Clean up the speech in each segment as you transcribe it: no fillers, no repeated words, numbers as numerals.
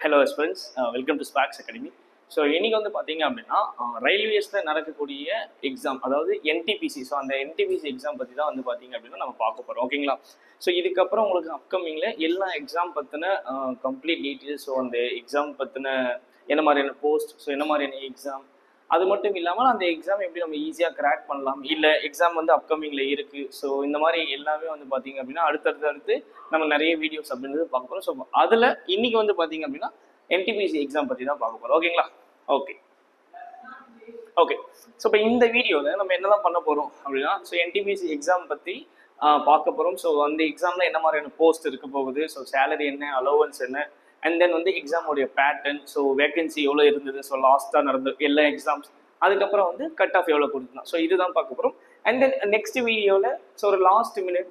Hello friends, welcome to Sparks Academy. So இன்னைக்கு வந்து பார்த்தீங்க அப்படின்னா ரயில்வேஸில் நடக்கக்கூடிய எக்ஸாம், அதாவது என்டிபிசி. ஸோ அந்த என்டிபிசி எக்ஸாம் பற்றி தான் வந்து பார்த்தீங்க அப்படின்னா நம்ம பார்க்க போகிறோம், ஓகேங்களா? ஸோ இதுக்கப்புறம் உங்களுக்கு அப்கமிங்கில் எல்லா எக்ஸாம் பற்றின கம்ப்ளீட் டீட்டெயில்ஸ், ஸோ அந்த எக்ஸாம் பற்றின என்ன மாதிரியான போஸ்ட், ஸோ என்ன மாதிரியான எக்ஸாம், அது மட்டும் இல்லாமல் அந்த எக்ஸாம் எப்படி நம்ம ஈஸியாக கிராக் பண்ணலாம், இல்லை எக்ஸாம் வந்து அப்கமிங்கில் இருக்குது, ஸோ இந்த மாதிரி எல்லாமே வந்து பார்த்தீங்க அப்படின்னா அடுத்தடுத்து நம்ம நிறைய வீடியோஸ் அப்படின்றது பார்க்க போகிறோம். ஸோ அதில் இன்னைக்கு வந்து பார்த்தீங்க அப்படின்னா என்டிபிசி எக்ஸாம் பற்றி தான் பார்க்க போகிறோம், ஓகேங்களா? ஓகே. ஸோ இப்போ இந்த வீடியோவில் நம்ம என்னெல்லாம் பண்ண போகிறோம் அப்படின்னா, ஸோ என்டிபிசி எக்ஸாம் பற்றி பார்க்க போகிறோம். ஸோ அந்த எக்ஸாமில் என்ன மாதிரியான போஸ்ட் இருக்க போகுது, ஸோ சேலரி என்ன, அலோவன்ஸ் என்ன, அண்ட் தென் வந்து எக்ஸாமோடைய பேட்டர்ன், ஸோ வேகன்சி எவ்வளோ இருந்தது, ஸோ லாஸ்ட்டாக நடந்த எல்லா எக்ஸாம்ஸ், அதுக்கப்புறம் வந்து கட் ஆஃப் எவ்வளோ கொடுத்துலாம், ஸோ இதுதான் பார்க்க போகிறோம். அண்ட் தென் நெக்ஸ்ட் வீடியோவில் ஸோ ஒரு லாஸ்ட் மினிட்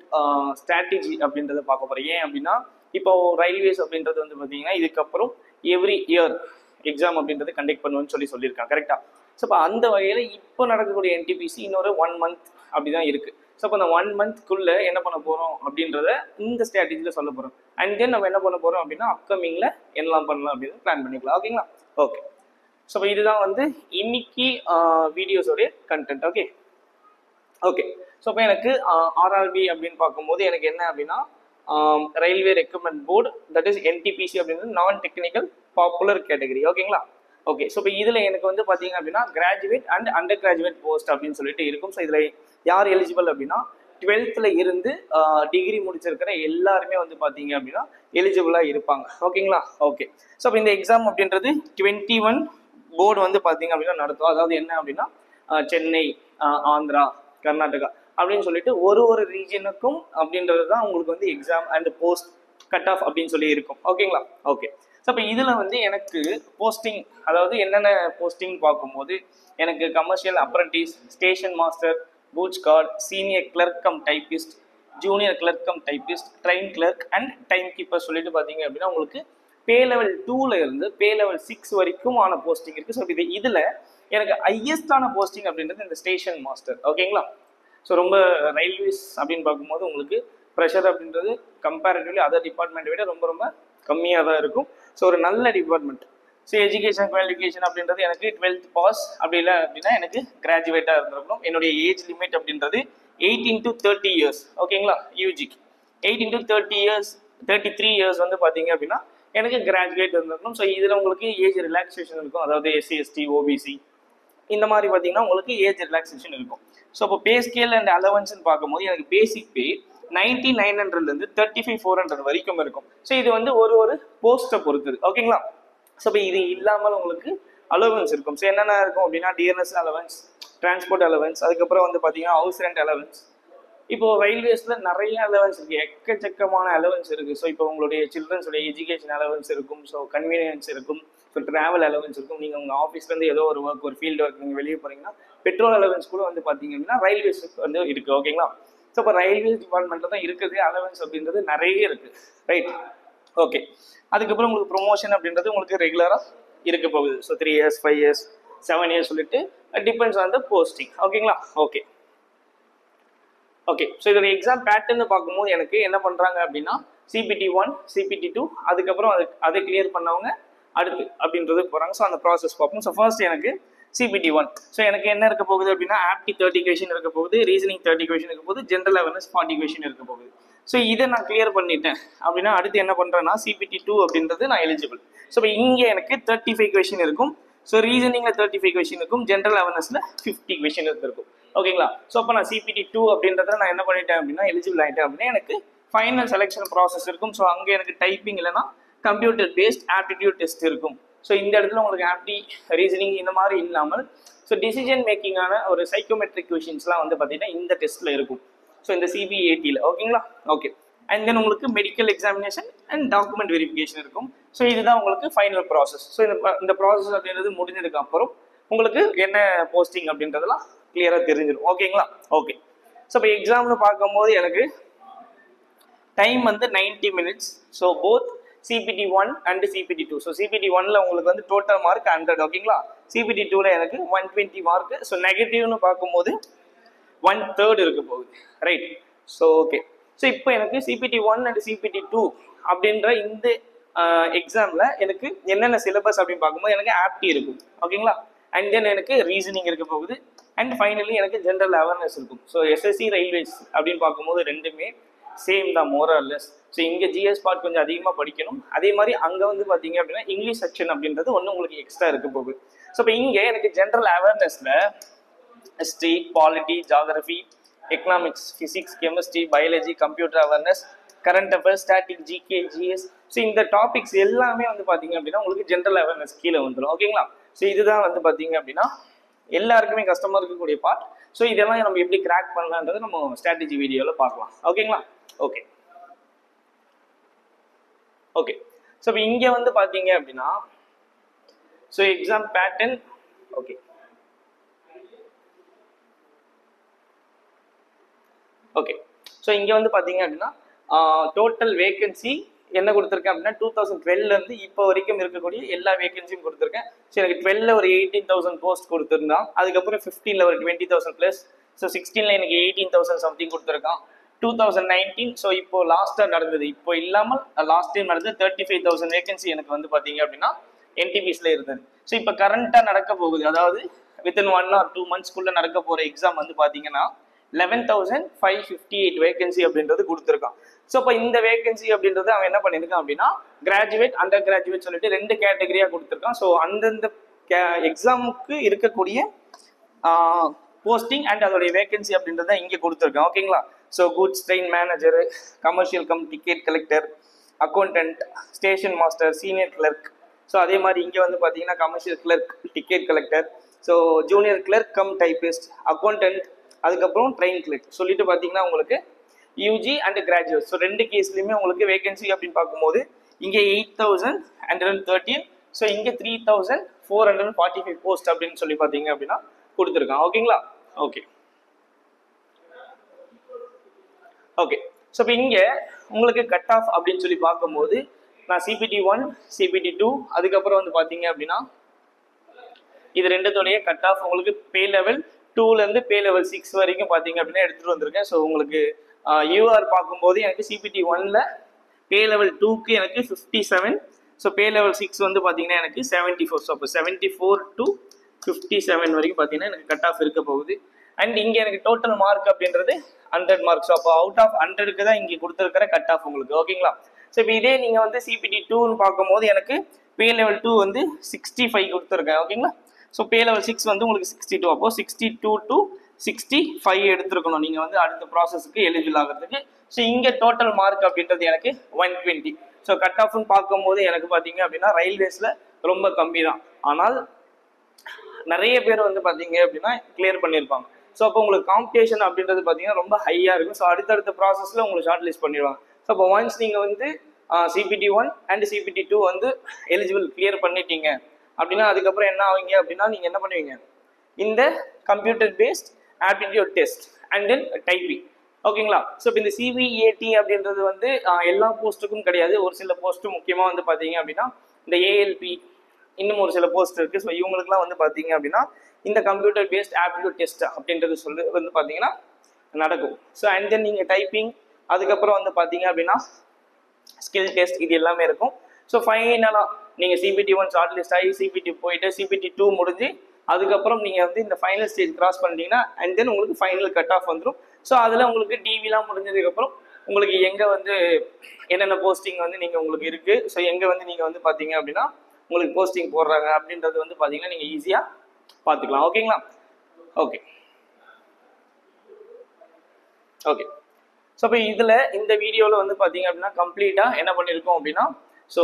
ஸ்ட்ராட்டஜி அப்படின்றத பார்க்க போகிறோம். ஏன் அப்படின்னா இப்போ ரயில்வேஸ் அப்படின்றது வந்து பார்த்தீங்கன்னா இதுக்கப்புறம் எவ்ரி இயர் எக்ஸாம் அப்படின்றது கண்டக்ட் பண்ணுவேன்னு சொல்லியிருக்காங்க, கரெக்டாக? ஸோ இப்போ அந்த வகையில் இப்போ நடக்கக்கூடிய என்டிபிசி இன்னொரு 1 month அப்படி தான் இருக்குது. ஸோ இப்போ அந்த 1 monthக்குள்ளே என்ன பண்ண போகிறோம் அப்படின்றத இந்த ஸ்ட்ராட்டஜியில் சொல்ல போகிறோம். அண்ட் தென் நம்ம என்ன பண்ண போகிறோம் அப்படின்னா அப்கமிங்கில் என்னெல்லாம் பண்ணலாம் அப்படின்னு பிளான் பண்ணிக்கலாம், ஓகேங்களா? ஓகே. ஸோ இப்போ இதுதான் வந்து இன்னைக்கு வீடியோஸோடைய கண்டென்ட், ஓகே. ஸோ இப்போ எனக்கு ஆர்ஆர்பி அப்படின்னு பார்க்கும்போது எனக்கு என்ன அப்படின்னா railway recruitment board, that is NTPC அப்படின்றது நான் டெக்னிக்கல் பாப்புலர் கேட்டகரி, ஓகேங்களா? ஓகே. ஸோ இப்போ இதில் எனக்கு வந்து பார்த்தீங்க அப்படின்னா graduate and under graduate post அப்படின்னு சொல்லிட்டு இருக்கும். ஸோ இதில் யார் எலிஜிபிள் அப்படின்னா 12th இருந்து டிகிரி முடிச்சிருக்கிற எல்லாருமே வந்து பார்த்தீங்க அப்படின்னா எலிஜிபிளாக இருப்பாங்க, ஓகேங்களா? ஓகே. ஸோ இப்போ இந்த எக்ஸாம் அப்படின்றது 21 போர்டு வந்து பார்த்தீங்க அப்படின்னா நடத்தும். அதாவது என்ன அப்படின்னா சென்னை, ஆந்திரா, கர்நாடகா அப்படின்னு சொல்லிட்டு ஒரு ரீஜனுக்கும் அப்படின்றது தான் உங்களுக்கு வந்து exam and post cut off அப்படின்னு சொல்லி இருக்கும், ஓகேங்களா? ஓகே. ஸோ இப்போ இதில் வந்து எனக்கு போஸ்டிங், அதாவது என்னென்ன போஸ்டிங் பார்க்கும்போது எனக்கு commercial apprentice, station master, goods guard, senior clerk cum typist, junior clerk cum typist, train clerk and time keeper சொல்லிட்டு பார்த்தீங்க அப்படின்னா உங்களுக்கு பே லெவல் 2ல இருந்து பே லெவல் 6 வரைக்கும் ஆன போஸ்டிங் இருக்குது. ஸோ இதில் எனக்கு ஹையஸ்டான போஸ்டிங் அப்படின்றது இந்த ஸ்டேஷன் மாஸ்டர், ஓகேங்களா? ஸோ ரொம்ப ரயில்வேஸ் அப்படின்னு பார்க்கும்போது உங்களுக்கு ப்ரெஷர் அப்படின்றது கம்பேரிட்டிவ்லி அதர் டிபார்ட்மெண்ட்டை விட ரொம்ப ரொம்ப கம்மியாக தான் இருக்கும். ஸோ ஒரு நல்ல டிபார்ட்மெண்ட். ஸோ எஜுகேஷன் குவாலிஃபிகேஷன் அப்படின்றது எனக்கு 12th பாஸ், அப்படி இல்லை அப்படின்னா எனக்கு கிராஜுவேட்டாக இருந்திருக்கணும். என்னுடைய ஏஜ் லிமிட் அப்படின்றது 18 to 30 years, ஓகேங்களா? யூஜிக்கு 18 to 30 years, 33 years வந்து பார்த்தீங்க அப்படின்னா எனக்கு கிராஜுவேட் இருந்திருக்கணும். ஸோ இதில் உங்களுக்கு ஏஜ் ரிலாக்ஸேஷன் இருக்கும். அதாவது SC ST OBC இந்த மாதிரி பார்த்தீங்கன்னா உங்களுக்கு ஏஜ் ரிலாக்ஸேஷன் இருக்கும். ஸோ இப்போ பே ஸ்கேல் அண்ட் அலவன்ஸ்ன்னு பார்க்கும்போது எனக்கு பேசிக் பே 99,900லேருந்து 35,400 வரைக்கும் இருக்கும். ஸோ இது வந்து ஒரு போஸ்ட்டை பொறுத்தது, ஓகேங்களா? ஸோ இப்போ இது இல்லாமல் உங்களுக்கு அலவன்ஸ் இருக்கும். ஸோ என்னென்ன இருக்கும் அப்படின்னா டிஎன்எஸ் அலவன்ஸ், டிரான்ஸ்போர்ட் அலவன்ஸ், அதுக்கப்புறம் வந்து பார்த்தீங்கன்னா ஹவுஸ் ரெண்ட் அலவன்ஸ். இப்போ ரயில்வேஸில் நிறைய அலவன்ஸ் இருக்குது, எக்கச்சக்கமான அலவன்ஸ் இருக்குது. ஸோ இப்போ உங்களுடைய சில்ட்ரன்ஸுடைய எஜுகேஷன் அலவன்ஸ் இருக்கும், ஸோ கன்வீனியன்ஸ் இருக்கும், ஸோ ட்ராவல் அலவன்ஸ் இருக்கும். நீங்கள் உங்கள் ஆஃபீஸ்லேருந்து ஏதோ ஒரு ஒர்க், ஒரு ஃபீல்டு ஒர்க் நீங்கள் வெளியே போகிறீங்கன்னா பெட்ரோல் அலவன்ஸ் கூட வந்து பார்த்தீங்க அப்படின்னா ரயில்வேஸுக்கு வந்து இருக்குது, ஓகேங்களா? ஸோ இப்போ ரயில்வேஸ் டிபார்ட்மெண்ட்டில் தான் இருக்குது அலவன்ஸ் அப்படின்றது நிறைய இருக்குது, ரைட்? ஓகே. அதுக்கப்புறம் உங்களுக்கு ப்ரொமோஷன் அப்படின்றது உங்களுக்கு ரெகுலராக இருக்க போகுது. ஸோ 3 years, 5 years, 7 years சொல்லிட்டு டிபெண்ட்ஸ் ஆன் த போஸ்டிங், ஓகேங்களா? ஓகே. ஸோ இதோட எக்ஸாம் பேட்டர்ன்னு பார்க்கும்போது எனக்கு என்ன பண்ணுறாங்க அப்படின்னா CPT 1, CPT 2, அதுக்கப்புறம் அதை கிளியர் பண்ணவங்க அடுத்து அப்படின்றது போகிறாங்க. ஸோ அந்த ப்ராசஸ் பார்ப்போம். ஸோ ஃபர்ஸ்ட் எனக்கு CPT 1. ஸோ எனக்கு என்ன இருக்க போகுது அப்படின்னா ஆப்டி 30 கொஷின் இருக்க போகுது, ரீசனிங் 30 கொஷின் இருக்க போகுது, ஜென்ரல் அவேர்னஸ் 40 கொஷின் இருக்க போகுது. ஸோ இதை நான் கிளியர் பண்ணிட்டேன் அப்படின்னா அடுத்து என்ன பண்ணுறேன்னா CPT 2 அப்படின்றது நான் எலிஜிபிள். ஸோ இப்போ இங்கே எனக்கு 35 கொஷின் இருக்கும். ஸோ ரீசனிங்கில் 35 கொஷின் இருக்கும், ஜென்ரல் அவேர்னஸில் 50 கொஷின் இருக்கும், ஓகேங்களா? ஸோ அப்போ நான் CPT 2 அப்படின்றத நான் என்ன பண்ணிட்டேன் அப்படின்னா எலிஜிபிள் ஆகிட்டேன் அப்படின்னா எனக்கு ஃபைனல் செலெக்ஷன் ப்ராசஸ் இருக்கும். ஸோ அங்கே எனக்கு டைப்பிங் இல்லைனா கம்ப்யூட்டர் பேஸ்ட் ஆப்டிடியூட் டெஸ்ட் இருக்கும். ஸோ இந்த இடத்துல உங்களுக்கு ஆப்டி, ரீசனிங் இந்த மாதிரி இல்லாமல் ஸோ டிசிஷன் மேக்கிங்கான ஒரு சைக்கோமெட்ரிக் கொஷின்ஸ்லாம் வந்து பார்த்தீங்கன்னா இந்த டெஸ்ட்டில் இருக்கும். ஸோ இந்த CBATயில், ஓகேங்களா? ஓகே. அண்ட் தென் உங்களுக்கு medical examination and document verification இருக்கும். ஸோ இதுதான் உங்களுக்கு ஃபைனல் ப்ராசஸ். ஸோ இந்த ப்ராசஸ் அப்படின்றது முடிஞ்சதுக்கு அப்புறம் உங்களுக்கு என்ன போஸ்டிங் அப்படின்றதெல்லாம் கிளியராக தெரிஞ்சிடும், ஓகேங்களா? ஓகே. ஸோ இப்போ எக்ஸாம்னு பார்க்கும்போது எனக்கு டைம் வந்து 90 minutes. So both CPT 1 and CPT 2. So CPT 1ல் உங்களுக்கு வந்து டோட்டல் மார்க் 100, ஓகேங்களா? CPT 2ல் எனக்கு 120 மார்க். ஸோ நெகட்டிவ்னு பார்க்கும்போது 1/3 இருக்க போகுது, ரைட்? So okay. ஸோ இப்போ எனக்கு CPT 1 அண்ட் CPT 2 அப்படின்ற இந்த எக்ஸாமில் எனக்கு என்னென்ன சிலபஸ் அப்படின்னு பார்க்கும்போது எனக்கு ஆப்டி இருக்கும் ஓகேங்களா. அண்ட் தென் எனக்கு ரீசனிங் இருக்க போகுது. அண்ட் ஃபைனலி எனக்கு ஜென்ரல் அவேர்னஸ் இருக்கும். ஸோ எஸ்எஸ்சி ரயில்வேஸ் அப்படின்னு பார்க்கும்போது ரெண்டுமே சேம் தான் மோரல்லஸ். ஸோ இங்கே ஜிஎஸ் பார்ட் கொஞ்சம் அதிகமாக படிக்கணும். அதே மாதிரி அங்கே வந்து பார்த்தீங்க அப்படின்னா இங்கிலீஷ் செக்ஷன் அப்படின்றது ஒன்று உங்களுக்கு எக்ஸ்ட்ரா இருக்க போகுது. ஸோ இப்போ இங்கே எனக்கு ஜென்ரல் அவேர்னஸில் history, polity, geography, economics, physics, chemistry, biology, computer awareness, current affairs, static, GK, GS, so இந்த டாபிக்ஸ் எல்லாமே வந்து பார்த்தீங்க அப்படின்னா உங்களுக்கு ஜென்ரல் அவேர்னஸ் கீழே வந்துடும் ஓகேங்களா. ஸோ இதுதான் வந்து பார்த்தீங்க அப்படின்னா எல்லாருக்குமே கஷ்டமாக இருக்கக்கூடிய பார்ட். ஸோ இதெல்லாம் நம்ம எப்படி கிராக் பண்ணலான்றது நம்ம ஸ்ட்ராட்டஜி வீடியோவில் பார்க்கலாம் ஓகேங்களா. ஓகே ஓகே ஸோ இப்போ இங்கே வந்து பார்த்தீங்க அப்படின்னா so exam pattern okay okay so இங்கே வந்து பார்த்தீங்க அப்படின்னா டோட்டல் வேகன்சி என்ன கொடுத்துருக்கேன் அப்படின்னா 2012 இப்போ வரைக்கும் இருக்கக்கூடிய எல்லா வேகன்சியும் கொடுத்துருக்கேன். ஸோ எனக்கு 12 ஒரு 18,000 போஸ்ட் கொடுத்துருந்தான். அதுக்கப்புறம் 15 ஒரு 20,000 ப்ளஸ். ஸோ 16 எனக்கு 18,000 சம்திங் கொடுத்துருக்கான். 2019 ஸோ இப்போ லாஸ்ட்டாக நடந்தது, இப்போ இல்லாமல் லாஸ்ட் டைம் நடந்தது 35,000 வேகன்சி எனக்கு வந்து பார்த்தீங்க அப்படின்னா என்டிபிஸில் இருந்தது. ஸோ இப்போ கரண்ட்டாக நடக்க போகுது, அதாவது வித்தின் 1 or 2 monthsக்குள்ளே நடக்க போகிற எக்ஸாம் வந்து பார்த்தீங்கன்னா 11,558 வேகன்சி அப்படின்றது கொடுத்துருக்கான். ஸோ இப்போ இந்த வேகன்சி அப்படின்றது அவன் என்ன பண்ணியிருக்கான் அப்படின்னா கிராஜுவேட், அண்டர் கிராஜுவேட் சொல்லிட்டு 2 கேட்டகரியாக கொடுத்துருக்கான். ஸோ அந்தந்த எக்ஸாமுக்கு இருக்கக்கூடிய போஸ்டிங் அண்ட் அதோடைய வேகன்சி அப்படின்றத இங்கே கொடுத்துருக்கான் ஓகேங்களா. So goods train manager, commercial cum ticket collector, accountant, station master, senior clerk. So அதே மாதிரி இங்கே வந்து பார்த்தீங்கன்னா commercial clerk, ticket collector, so junior clerk cum typist, accountant, அதுக்கப்புறம் ட்ரெயின் கிளர்க் சொல்லிட்டு பார்த்தீங்கன்னா உங்களுக்கு யூஜி அண்ட் கிராஜுவேட். ஸோ 2 கேஸ்லையுமே உங்களுக்கு வேகன்சி அப்படின்னு பார்க்கும்போது இங்கே 8,113, ஸோ இங்கே 3,445 போஸ்ட் அப்படின்னு சொல்லி பார்த்தீங்க அப்படின்னா கொடுத்துருக்கான் ஓகேங்களா. ஓகே ஓகே ஸோ இப்போ இங்கே உங்களுக்கு கட் ஆஃப் அப்படின்னு சொல்லி பார்க்கும்போது நான் CPT 1, CPT 2, அதுக்கப்புறம் வந்து பார்த்தீங்க அப்படின்னா இது ரெண்டுத்தோடைய கட் ஆஃப் உங்களுக்கு பே லெவல் 2லேருந்து பே லெவல் 6 வரைக்கும் பார்த்தீங்க அப்படின்னா எடுத்துகிட்டு வந்திருக்கேன். ஸோ உங்களுக்கு யூஆர் பார்க்கும்போது எனக்கு CPT 1ல் பே லெவல் 2க்கு எனக்கு 57, ஸோ பே லெவல் 6 வந்து பார்த்தீங்கன்னா எனக்கு 74. ஸோ அப்போ 74 to 57 வரைக்கும் பார்த்தீங்கன்னா எனக்கு கட் ஆஃப் இருக்க போகுது. அண்ட் இங்கே எனக்கு டோட்டல் மார்க் அப்படின்றது 100 மார்க்ஸ். அப்போ அவுட் ஆஃப் 100க்கு தான் இங்கே கொடுத்துருக்கிற கட் ஆஃப் உங்களுக்கு ஓகேங்களா. ஸோ இப்போ இதே நீங்கள் வந்து CPT 2ன்னு பார்க்கும்போது எனக்கு பே லெவல் 2 வந்து 65 கொடுத்துருக்கேன் ஓகேங்களா. ஸோ பே லெவல் 6 வந்து உங்களுக்கு 62. அப்போ 62 to 65 எடுத்துருக்கணும் நீங்கள் வந்து அடுத்த ப்ராசஸுக்கு எலிஜிபிள் ஆகிறதுக்கு. ஸோ இங்கே டோட்டல் மார்க் அப்படின்றது எனக்கு 120. ஸோ கட் ஆஃப்னு பார்க்கும்போது எனக்கு பார்த்தீங்க அப்படின்னா ரயில்வேஸில் ரொம்ப கம்மி தான், ஆனால் நிறைய பேர் வந்து பார்த்தீங்க அப்படின்னா கிளியர் பண்ணியிருப்பாங்க. ஸோ அப்போ உங்களுக்கு காம்படிஷன் அப்படின்றது பார்த்தீங்கன்னா ரொம்ப ஹையாக இருக்கும். ஸோ அடுத்தடுத்த ப்ராசஸில் உங்களுக்கு ஷார்ட் லிஸ்ட் பண்ணிடுவாங்க. ஸோ அப்போ ஒன்ஸ் நீங்கள் வந்து CPT 1 அண்ட் CPT 2 வந்து எலிஜிபிள் கிளியர் பண்ணிட்டீங்க அப்படின்னா அதுக்கப்புறம் என்ன ஆவீங்க அப்படின்னா நீங்கள் என்ன பண்ணுவீங்க, இந்த computer based aptitude test and then typing ஓகேங்களா. ஸோ இப்போ இந்த CVAT அப்படின்றது வந்து எல்லா போஸ்ட்டுக்கும் கிடையாது, ஒரு சில போஸ்ட்டு முக்கியமாக வந்து பார்த்தீங்க அப்படின்னா இந்த ALP இன்னும் ஒரு சில போஸ்ட் இருக்குது. ஸோ இவங்களுக்குலாம் வந்து பார்த்தீங்க அப்படின்னா இந்த கம்ப்யூட்டர் பேஸ்ட் ஆப்டிடியூட் டெஸ்ட் அப்படின்றது வந்து பார்த்தீங்கன்னா நடக்கும். ஸோ அண்ட் தென் நீங்கள் டைப்பிங், அதுக்கப்புறம் வந்து பார்த்தீங்க அப்படின்னா ஸ்கில் டெஸ்ட், இது எல்லாமே இருக்கும். ஸோ ஃபைனலாக நீங்கள் CPT 1 ஷார்ட் லிஸ்ட் ஆகி CPT போயிட்டு CPT 2 முடிஞ்சு அதுக்கப்புறம் நீங்கள் வந்து இந்த ஃபைனல் ஸ்டேஜ் கிராஸ் பண்ணிட்டீங்கன்னா அண்ட் தென் உங்களுக்கு ஃபைனல் கட் ஆஃப் வந்துடும். ஸோ அதில் உங்களுக்கு டிவிலாம் முடிஞ்சதுக்கப்புறம் உங்களுக்கு எங்கே வந்து என்னென்ன போஸ்டிங் வந்து நீங்கள் உங்களுக்கு இருக்குது, ஸோ எங்கே வந்து நீங்கள் வந்து பார்த்தீங்க அப்படின்னா உங்களுக்கு போஸ்டிங் போடுறாங்க அப்படின்றது வந்து பார்த்தீங்கன்னா நீங்கள் ஈஸியாக பார்த்துக்கலாம் ஓகேங்களா. ஓகே ஓகே ஸோ இப்போ இதில் இந்த வீடியோவில் வந்து பார்த்தீங்க அப்படின்னா கம்ப்ளீட்டாக என்ன பண்ணியிருக்கோம் அப்படின்னா ஸோ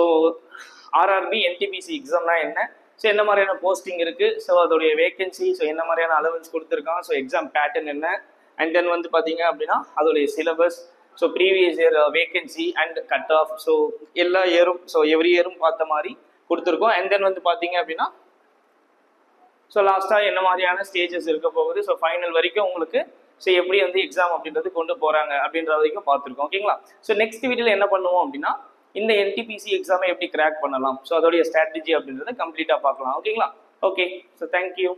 RRB NTPC எக்ஸாம்னா என்ன, ஸோ என்ன மாதிரியான போஸ்டிங் இருக்குது, ஸோ அதோடைய வேகன்சி, ஸோ என்ன மாதிரியான அலவன்ஸ் கொடுத்துருக்கான், ஸோ எக்ஸாம் பேட்டர்ன் என்ன, அண்ட் தென் வந்து பார்த்தீங்க அப்படின்னா அதோடைய syllabus, so previous year vacancy and cut off, so எல்லா இயரும் ஸோ எவ்ரி இயரும் பார்த்த மாதிரி கொடுத்துருக்கோம். அண்ட் தென் வந்து பார்த்தீங்க அப்படின்னா ஸோ லாஸ்ட்டாக என்ன மாதிரியான ஸ்டேஜஸ் இருக்க போகுது, ஸோ ஃபைனல் வரைக்கும் உங்களுக்கு ஸோ எப்படி வந்து எக்ஸாம் அப்படின்றது கொண்டு போகிறாங்க அப்படின்ற வரைக்கும் பார்த்துருக்கோம் ஓகேங்களா. ஸோ நெக்ஸ்ட் வீடியோவில் என்ன பண்ணுவோம் அப்படின்னா இந்த NTPC எக்ஸாமை எப்படி கிராக் பண்ணலாம், ஸோ அதோடைய ஸ்ட்ராட்டஜி அப்படின்றத கம்ப்ளீட்டாக பார்க்கலாம் ஓகேங்களா. Okay so thank you.